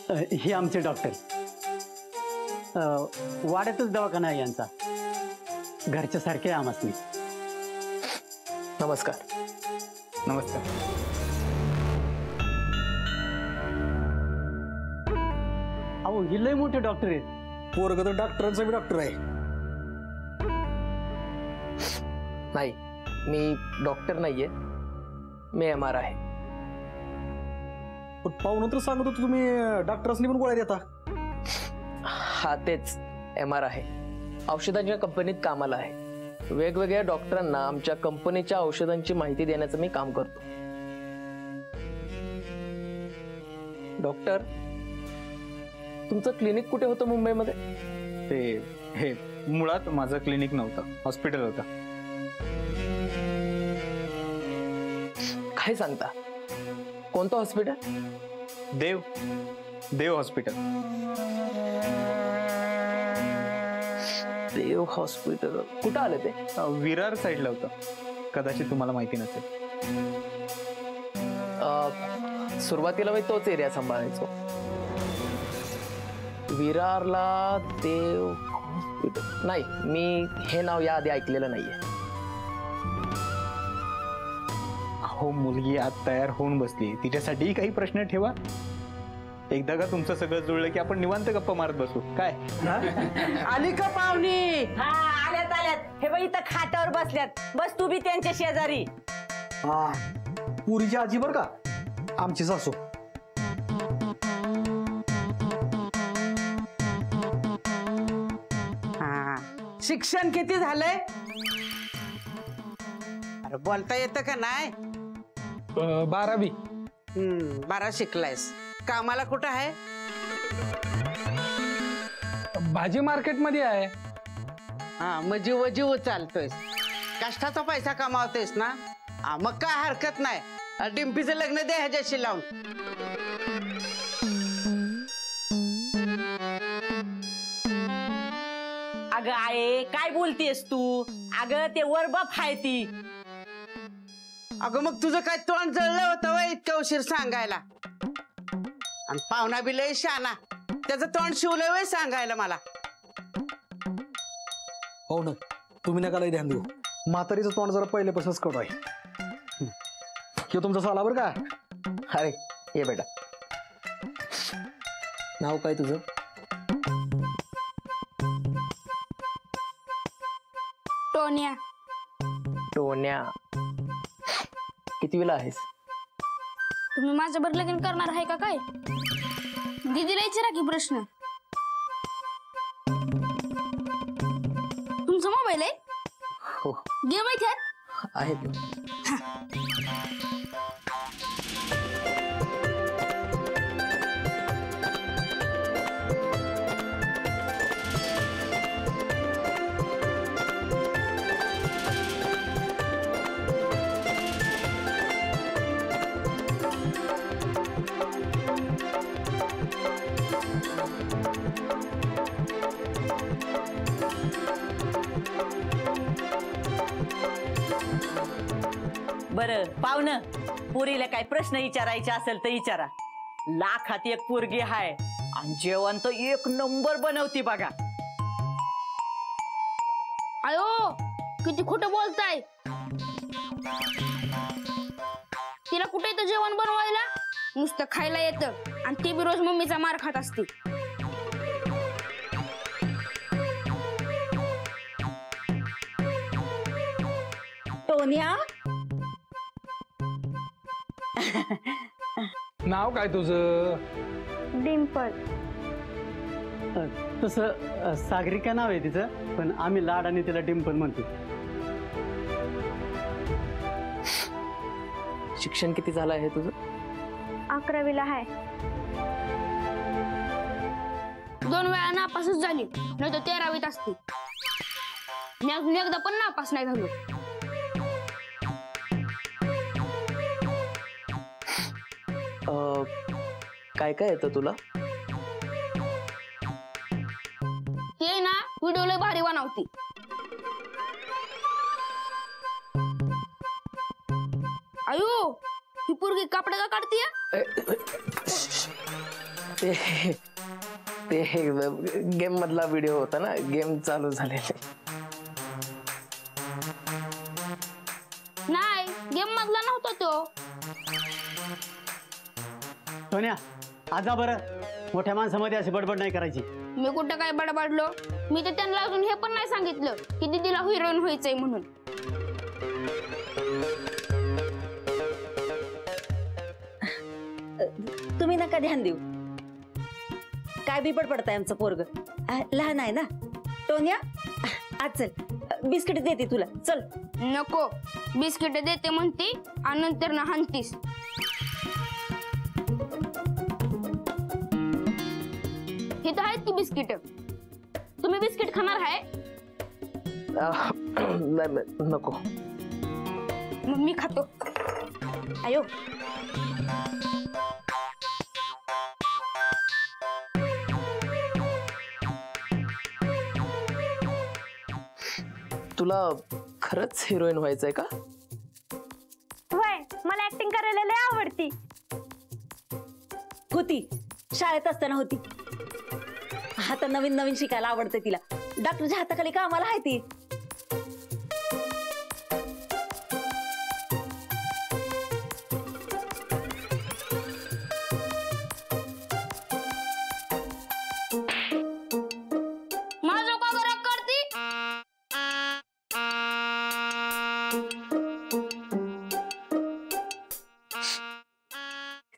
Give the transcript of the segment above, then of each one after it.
हे आमचे डॉक्टर. वाड्यातच दवाखाना आहे यांचा. घरच्या सारखे आम्हासनी. नमस्कार. नमस्कार. अहो हे लय मोठे डॉक्टर आहेत. पोरग तर डॉक्टरांचा बी डॉक्टर आहे. नाही, मी डॉक्टर नाहीये, मी MR आहे. पण पाहुणं तर सांगत होतो तुम्ही डॉक्टरांनी पण गोळ्या देता. हा तेच MR आहे. औषधांच्या कंपनीत कामाला आहे. वेगवेगळ्या डॉक्टरांना आमच्या कंपनीच्या औषधांची माहिती देण्याचं मी काम करतो. डॉक्टर, तुमचं क्लिनिक कुठे होतं मुंबईमध्ये? हे मुळात माझं क्लिनिक नव्हतं, हॉस्पिटल होतं. काय सांगता? कोणतं हॉस्पिटल? देव हॉस्पिटल. देव हॉस्पिटल कुठं आलं ते? विरार साईडला होतं. कदाचित तुम्हाला माहिती नसेल. सुरुवातीला मी तोच एरिया सांभाळायचो. विरारला देव हॉस्पिटल नाही, मी हे नाव याआधी ऐकलेलं नाहीये. अहो मुलगी आज तयार होऊन बसली, तिच्यासाठीही काही प्रश्न ठेवा. एकदा का तुमचं सगळं जुळलं की आपण निवांत गप्पा मारत बसू. काय आली का पाहुणी? हा आल्यात आल्यात. हे बघ इथं खाटावर बसल्यात. बस तू बी त्यांच्या शेजारी. हा, पुरीची आजी बर का, आमची सासू. हा, शिक्षण किती झालंय? अरे बोलता येतं का नाही? 12वी. 12 शिकलायस. कामाला कुठं आहे? भाजी मार्केट मध्ये आहे. हा, मग जीव चालतोयस. कष्टाचा पैसा कमावतोयस ना. हा, मग काय हरकत नाही. डिंपीचं लग्न दे ह्याच्याशी लावून. अगं आहे काय बोलतेस तू? अगं ते वर बाप आहे ती. अगं मग तुझं काय तोंड जळलं होतं वय इतक्या उशीर सांगायला? आणि पाहुणा बी लय शाना, त्याचं तोंड शिवलंय वय सांगायला मला. हो ना, तुम्ही नका लय ध्यान देऊ. म्हातारीचं तोंड जरा पहिल्यापासूनच कडू आहे. हे तुमचा साला बर का. अरे ये बेटा, नाव काय तुझं? टोन्या. टोन्या. कितवीला आहेस? तुम्ही माझ्यावर लगीन करणार आहे का काय? दीदीला विचारा की प्रश्न. तुमचा मोबाईल आहे? हो गेम आहे त्यात? आहे. बरं पाहुणं, पुरीला काय प्रश्न विचारायचे असेल तर विचारा. लाखात एक पोरगी हाय आणि जेवण तर 1 नंबर बनवती बघा. अयो किती खोटं बोलताय. तिला कुठे येतं जेवण बनवायला? नुसतं खायला येतं आणि ती बी रोज मम्मीचा मार खात असते. टोन्या, नाव काय तुझं? डिंपल. तसं सागरिका नाव आहे तिचं, पण आम्ही लाडाने तिला डिंपल म्हणतो. शिक्षण किती झालं आहे तुझं? 11वीला आहे. 2 वेळा नापासच झाली, नाही तर 13वीत असते. मी अजून एकदा पण नापास नाही झालो. काय काय येतं तुला? ते ना व्हिडिओ लय भारी बनवते. अयो ही पोरगी कापड का काढतीये? ते ते गेम मधला व्हिडिओ होता ना, गेम चालू झालेले. नाही, गेम मधला नव्हता तो. सोन्या आजा बरं, मोठ्या माणसामध्ये अशी बडबड नाही करायची. मी कुठं काय बडबडलो? मी तर त्यांना अजून हे पण नाही सांगितलं की दीदीला हिरोईन व्हायचंय म्हणून. तुम्ही नका ध्यान देऊ. काय बिबड पडताय आमचं पोरग, लहान आहे ना. टोन्या आज चल, बिस्किट देते तुला, चल. नको, बिस्किट देते म्हणती आणि नंतर ना हाणतीस. हे तर आहेत की बिस्किट. तुम्ही बिस्किट खाणार आहे? नाही नको. मग मी खातो. आयो तुला खरंच हिरोईन व्हायचंय का? होय, मला ऍक्टिंग करायला लय आवडती. होती, शाळेत असताना होती. आता नवीन नवीन शिकायला आवडते तिला. डॉक्टरच्या हाताखाली कामाला आहे ती. माझं का बरं करती?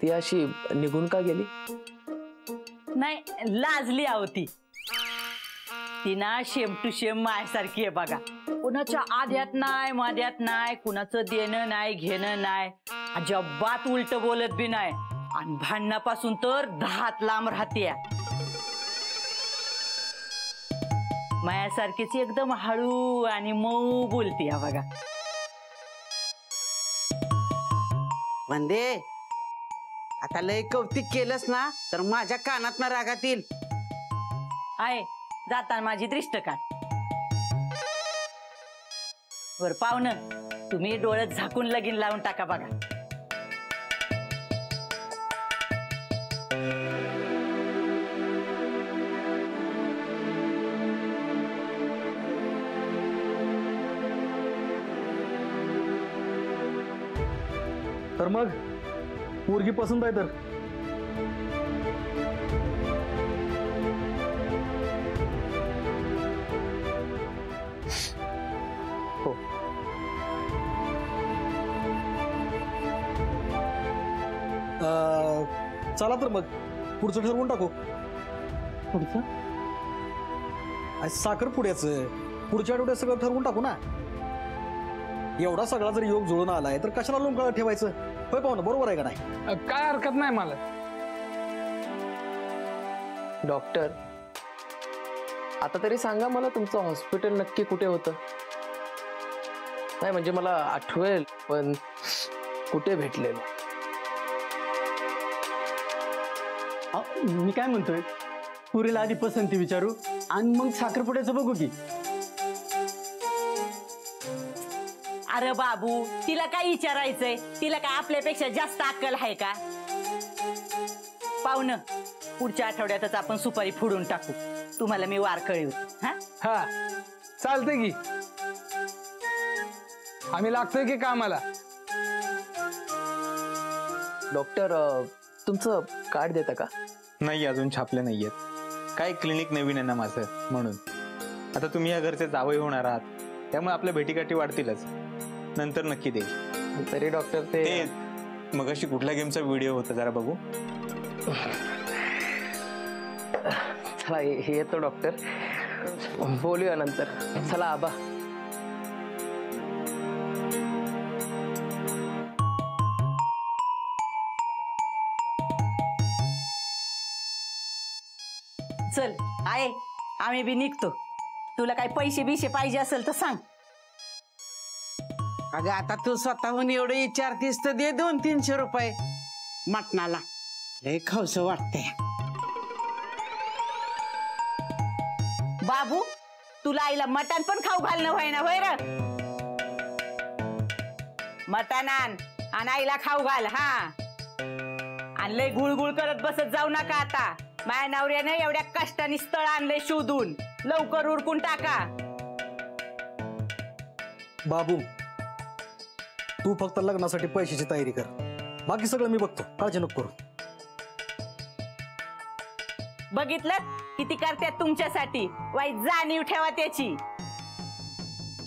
ती अशी निघून का गेली? नाही, लाजली आहो ती. ती ना शेम टू शेम मायासारखी आहे बघा. कुणाच्या आद्यात नाही, माद्यात नाही, कुणाचं देणं नाही, घेणं नाही, अजिबात उलट बोलत बी नाही, आणि भांडणापासून तर 10 लांब राहते. मायासारखीच एकदम हळू आणि मऊ बोलते बघा. वंदे, आता लय कौतिक केलंस ना तर माझ्या कानात ना रागात येईल. आहे जाताना माझी दृष्ट काढ. बर पाहुणं, तुम्ही डोळ्यात झाकून लगीन लावून टाका बघा. तर मग पोरगी पसंत आहे तर? हो. चला तर मग पुढचं ठरवून टाकू. पुढचं साखरपुड्याचं पुढच्या आठवड्यात सगळं ठरवून टाकू ना. एवढा सगळा जर योग जुळून आलाय तर कशाला लोंकाळा ठेवायचं? होय पाहुणं, बरोबर आहे का नाही? काय हरकत नाही मला. डॉक्टर, आता तरी सांगा मला, तुमचं हॉस्पिटल नक्की कुठे होतं? नाही म्हणजे मला आठवेल, पण कुठे भेटलेलं? मी काय म्हणतोय, पुरीला आधी पसंती विचारू आणि मग साखरपुड्याचं बघू की. अरे बाबू, तिला काय विचारायचंय? तिला काय आपल्यापेक्षा जास्त अक्कल आहे का? पाहुणं, पुढच्या आठवड्यातच आपण सुपारी फोडून टाकू. तुम्हाला मी वार कळवते. हा चालतंय की. आम्ही लागतोय की कामाला. डॉक्टर, तुमचं कार्ड देता का? नाही, अजून छापले नाहीयेत. काय क्लिनिक नवीन आहे ना माझं, म्हणून. आता तुम्ही या घरचे जावई होणार आहात, त्यामुळे आपल्या भेटीगाठी वाढतीलच. नंतर नक्की देईल. तरी डॉक्टर ते मगाशी कुठल्या गेमचा व्हिडिओ होता जरा बघू. चला येतो डॉक्टर, बोलूया नंतर. चला आबा. चल आहे, आम्ही बी निघतो. तुला काय पैसे बिशे पाहिजे असेल तर सांग. अगं आता तू स्वतःहून एवढं विचारतीस तर दे 200-300 रुपये मटणाला. लय खावसं वाटतंय. बाबू, तुला आईला मटण पण खाऊ घालणं व्हाय ना, होय र? मटण आण आणि आईला खाऊ घाल. हा, आणि लय गुळगुळ करत बसत जाऊ नका आता. माझ्या नवऱ्याने एवढ्या कष्टाने स्थळ आणले शोधून. लवकर उरकून टाका. बाबू, तू फक्त लग्नासाठी पैशाची तयारी कर, बाकी सगळं मी बघतो, काळजी नको करू. बघितलं किती करतात तुमच्यासाठी. वाईट जाणीव ठेवा त्याची.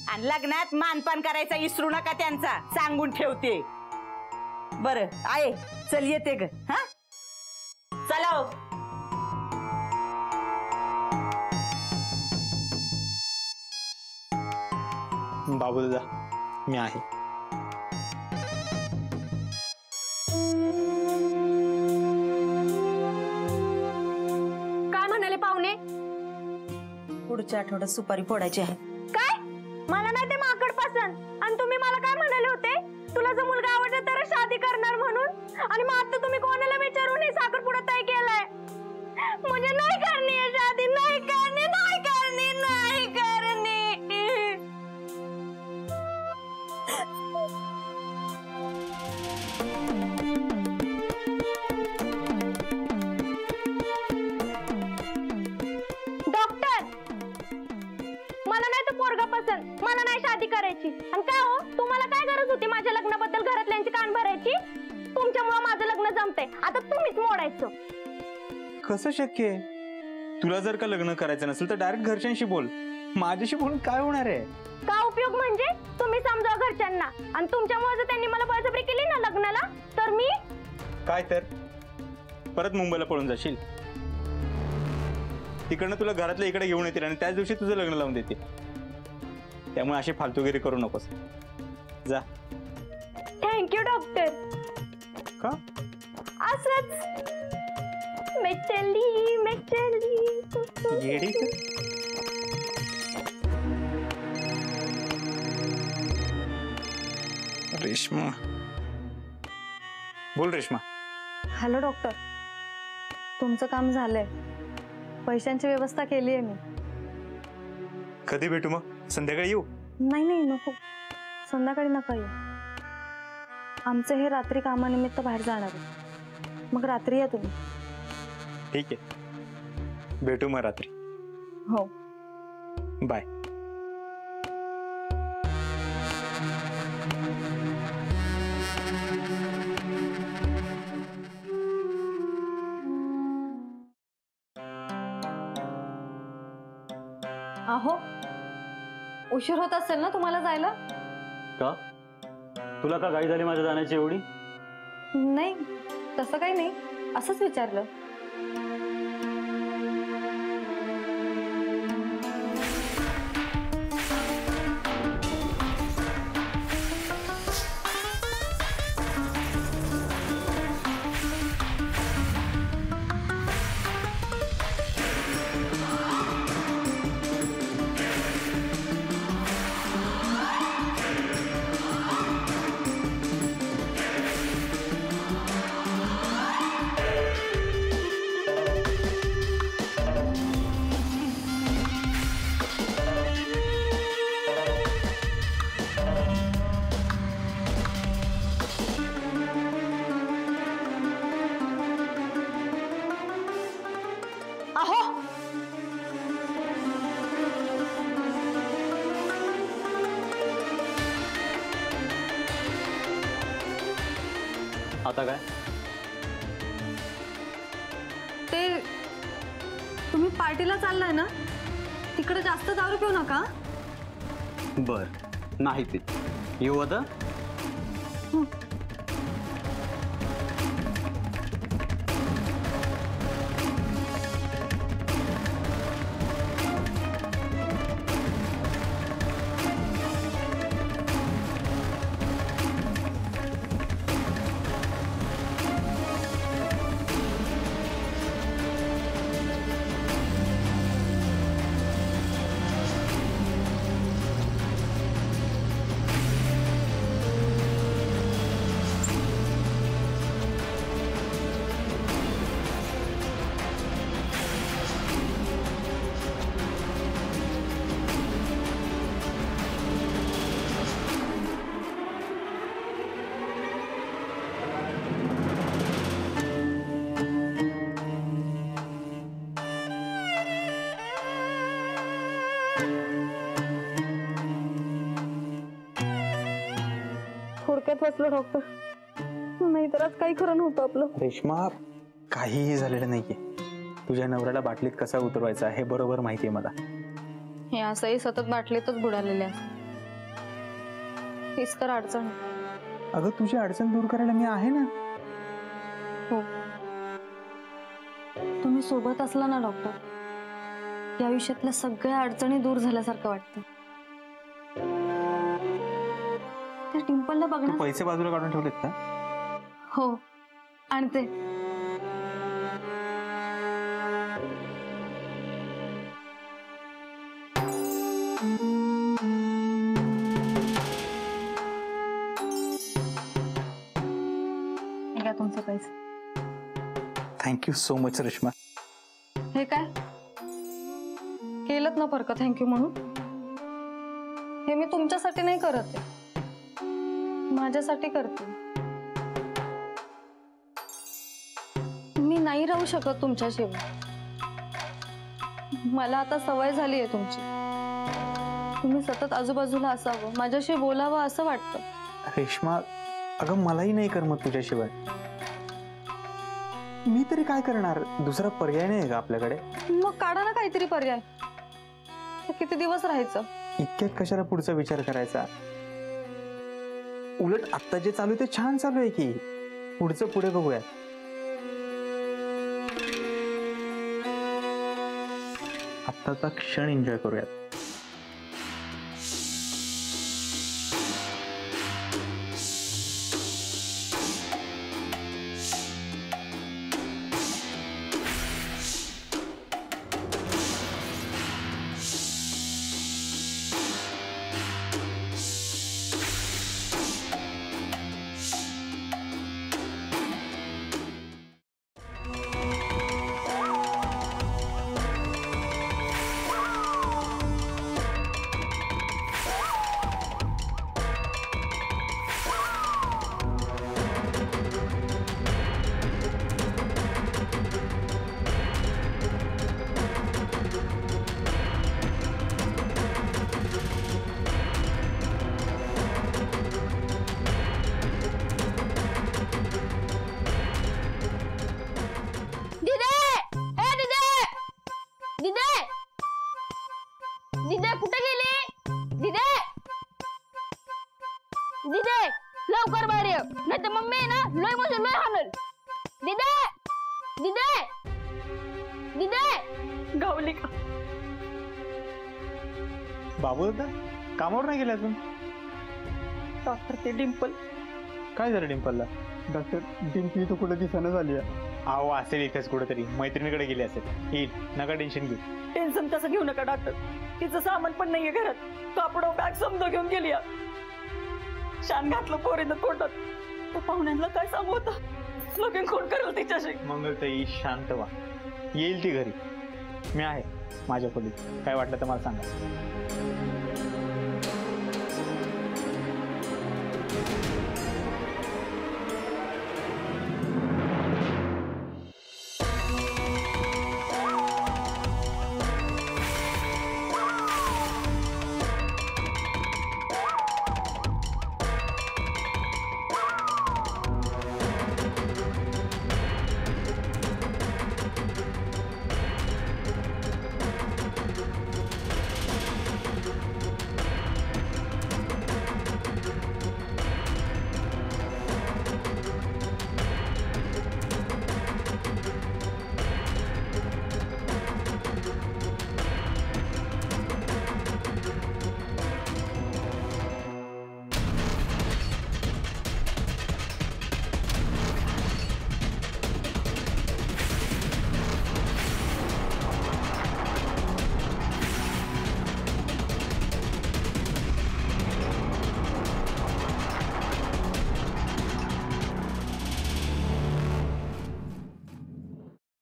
आणि लग्नात मानपान करायचा विसरू नका त्यांचा, सांगून ठेवते. बरं आहे, चल येते ग. हा चला हो. बाबू दादा, मी आहे. काय म्हणाले पाहुणे? पुढच्या आठवड्यात सुपारी फोडायची आहे. काय? मला नाही ते माकड पसंत. आणि तुम्ही मला काय म्हणाले होते? तुला जर मुलगा आवडला तर शादी करणार म्हणून. आणि मग आता तुम्ही कोणाला विचारून हे साखरपुडा तय केलाय? मुझे नहीं करनी है शादी, नहीं करनी, नहीं करनी, नहीं करनी. डॉक्टर, मला नाही तो पोरगा पसंत. मला नाही शादी करायची. आणि काय हो, तुम्हाला काय गरज होती माझ्या लग्नाबद्दल घरातल्यांची कान भरायची? तुमच्यामुळे माझं लग्न जमतंय, आता तुम्हीच मोडायचं. कसं शक्य आहे? तुला जर का लग्न करायचं नसेल तर डायरेक्ट घरच्यांशी बोल. माझ्याशी बोलून काय होणार आहे? का उपयोग म्हणजे? तुम्ही समजा घरच्यांना. आणि तुमच्यामुळे जर त्यांनी मला बळजबरी केली ना लग्नाला, तर मी काय तर परत मुंबईला पळून जाशील. तिकडनं तुला घरातल्या इकडे घेऊन येतील आणि त्याच दिवशी तुझं लग्न लावून देतील. त्यामुळे अशी फालतूगिरी करू नकोस. जा. Thank you doctor. का? असंच. मैं चली. येडी का? रेश्मा, बोल रेश्मा. हॅलो डॉक्टर, तुमचं काम झालंय. पैशांची व्यवस्था केली आहे मी. कधी भेटू मग? संध्याकाळी येऊ? नाही नको, संध्याकाळी नका येऊ. आमचं हे रात्री कामानिमित्त बाहेर जाणार आहे. मग रात्री या तुम्ही. ठीक आहे, भेटू मग रात्री. हो, बाय. अहो, उशीर होत असेल ना तुम्हाला जायला? का? तुला का घाई झाली माझ्या जाण्याची एवढी? नाही, तसं काही नाही, असंच विचारलं. आता काय? ते तुम्ही पार्टीला चाललाय ना, तिकडे जास्त दारू पिऊ नका. बर, नाही पित. येऊ आता? धोक्यात वाचलं डॉक्टर, नाहीतर आज काही खरं नव्हतं आपलं. रेश्मा, काहीही झालेलं नाहीये. तुझ्या नवऱ्याला बाटलीत कसा उतरवायचा हे बरोबर माहितीये मला. हे असंही सतत बाटलीतच बुडालेले आहे. हीच तर अडचण आहे. अगं तुझी अडचण दूर करायला मी आहे ना. हो, तुम्ही सोबत असला ना डॉक्टर, या आयुष्यातल्या सगळ्या अडचणी दूर झाल्यासारखं वाटतं. त्या डिंपलला तू बघणार. पैसे बाजूला काढून ठेवलेत का? हो, आणते. हे घ्या तुमचे पैसे. Thank you so much Reshma. हे काय केलं ना फरक थँक्यू म्हणून? हे मी तुमच्यासाठी नाही करत आहे, माझ्यासाठी करते. मी नाही राहू शकत तुमच्याशिवाय. मला आता सवय झाली आहे तुमची. तुम्ही सतत आजूबाजूला असावं, माझ्याशी बोलावं असं वाटतं. रेश्मा, अगं मलाही नाही करमत तुझ्याशिवाय. मी तरी काय करणार? दुसरा पर्याय नाही का आपल्याकडे? मग काढा ना काहीतरी पर्याय. किती दिवस राहायचं? इतक्यात कशाला पुढचा विचार करायचा? उलट आता जे चालू आहे ते छान चालू आहे की. पुढचं पुढे बघूया. आत्ताचा क्षण एन्जॉय करूयात. दिदे कुठे गेली? दिदे दिदे लवकर बाहेर ये, नाही तर मम्मी आहे ना लय म्हणजे लय हाणल. दिदे दिदे दिदे. गावली का? बाबू दादा कामावर नाही गेले अजून? डॉक्टर ते डिंपल. काय झालं डिंपलला? डॉक्टर डिंपली तू कुठे दिसायला झाली आहे. अहो असेल इथेच कुठेतरी, मैत्रिणीकडे गेली असेल. येईल, नका टेन्शन घेऊ. टेन्शन कसं घेऊ नका डॉक्टर, तिचं सामान पण नाहीये घरात. कापड बॅग समजा घेऊन गेली. शान घातलं पोरीनं तोंडात. त्या पाहुण्यांना काय सांगू होता? लोकांनी कोण करेल तिच्याशी? मंगलताई शांत व्हा, येईल ती घरी. मी आहे माझ्या खोलीत, काय वाटलं तर मला सांगा.